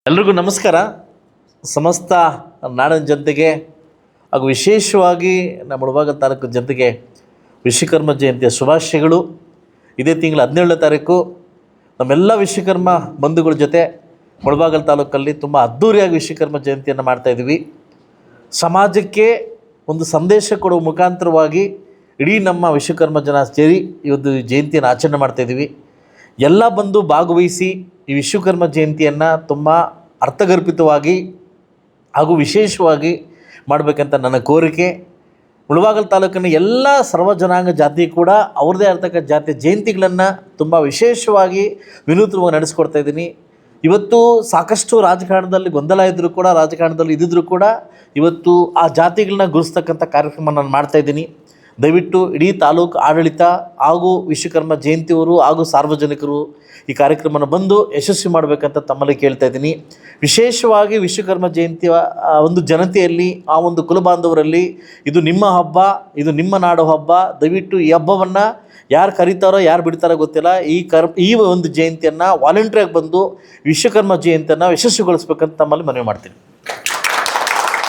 ಎಲ್ರಿಗೂ ನಮಸ್ಕಾರ. ಸಮಸ್ತ ನಾಡಿನ ಜನತೆಗೆ ಹಾಗೂ ವಿಶೇಷವಾಗಿ ನಮ್ಮ ಮುಳಬಾಗಿಲು ತಾಲೂಕು ಜನತೆಗೆ ವಿಶ್ವಕರ್ಮ ಜಯಂತಿಯ ಶುಭಾಶಯಗಳು. ಇದೇ ತಿಂಗಳ 17ನೇ ತಾರೀಕು ನಮ್ಮೆಲ್ಲ ವಿಶ್ವಕರ್ಮ ಬಂಧುಗಳ ಜೊತೆ ಮುಳಬಾಗಿಲು ತಾಲೂಕಲ್ಲಿ ತುಂಬ ಅದ್ಧೂರಿಯಾಗಿ ವಿಶ್ವಕರ್ಮ ಜಯಂತಿಯನ್ನು ಮಾಡ್ತಾಯಿದ್ವಿ. ಸಮಾಜಕ್ಕೆ ಒಂದು ಸಂದೇಶ ಕೊಡುವ ಮುಖಾಂತರವಾಗಿ ಇಡೀ ನಮ್ಮ ವಿಶ್ವಕರ್ಮ ಜನ ಸೇರಿ ಇವತ್ತು ಜಯಂತಿಯನ್ನು ಆಚರಣೆ ಮಾಡ್ತಾಯಿದ್ವಿ. ಎಲ್ಲ ಬಂದು ಭಾಗವಹಿಸಿ ಈ ವಿಶ್ವಕರ್ಮ ಜಯಂತಿಯನ್ನು ತುಂಬ ಅರ್ಥಗರ್ಭಿತವಾಗಿ ಹಾಗೂ ವಿಶೇಷವಾಗಿ ಮಾಡಬೇಕಂತ ನನ್ನ ಕೋರಿಕೆ. ಮುಳಬಾಗಿಲು ತಾಲೂಕಿನ ಎಲ್ಲ ಸರ್ವ ಜನಾಂಗ ಜಾತಿ ಕೂಡ ಅವ್ರದ್ದೇ ಆಗಿರ್ತಕ್ಕಂಥ ಜಾತಿಯ ಜಯಂತಿಗಳನ್ನು ತುಂಬ ವಿಶೇಷವಾಗಿ ವಿನೂತನವಾಗಿ ನಡೆಸ್ಕೊಡ್ತಾ ಇದ್ದೀನಿ. ಇವತ್ತು ಸಾಕಷ್ಟು ರಾಜಕಾರಣದಲ್ಲಿ ಗೊಂದಲ ಇದ್ದರೂ ಕೂಡ, ರಾಜಕಾರಣದಲ್ಲಿ ಇದ್ದಿದ್ರೂ ಕೂಡ ಇವತ್ತು ಆ ಜಾತಿಗಳನ್ನ ಗುರುಸ್ತಕ್ಕಂಥ ಕಾರ್ಯಕ್ರಮ ನಾನು ಮಾಡ್ತಾಯಿದ್ದೀನಿ. ದಯವಿಟ್ಟು ಇಡೀ ತಾಲೂಕು ಆಡಳಿತ ಹಾಗೂ ವಿಶ್ವಕರ್ಮ ಜಯಂತಿಯವರು ಹಾಗೂ ಸಾರ್ವಜನಿಕರು ಈ ಕಾರ್ಯಕ್ರಮನ ಬಂದು ಯಶಸ್ವಿ ಮಾಡಬೇಕಂತ ತಮ್ಮಲ್ಲಿ ಕೇಳ್ತಾ ಇದ್ದೀನಿ. ವಿಶೇಷವಾಗಿ ವಿಶ್ವಕರ್ಮ ಜಯಂತಿಯ ಒಂದು ಜನತೆಯಲ್ಲಿ, ಆ ಒಂದು ಕುಲಬಾಂಧವರಲ್ಲಿ ಇದು ನಿಮ್ಮ ಹಬ್ಬ, ಇದು ನಿಮ್ಮ ನಾಡು ಹಬ್ಬ. ದಯವಿಟ್ಟು ಈ ಹಬ್ಬವನ್ನು ಯಾರು ಕರೀತಾರೋ ಯಾರು ಬಿಡ್ತಾರೋ ಗೊತ್ತಿಲ್ಲ, ಈ ಒಂದು ಜಯಂತಿಯನ್ನು ವಾಲಂಟ್ರಿಯಾಗಿ ಬಂದು ವಿಶ್ವಕರ್ಮ ಜಯಂತಿಯನ್ನು ಯಶಸ್ವಿಗೊಳಿಸ್ಬೇಕಂತ ತಮ್ಮಲ್ಲಿ ಮನವಿ ಮಾಡ್ತೀನಿ.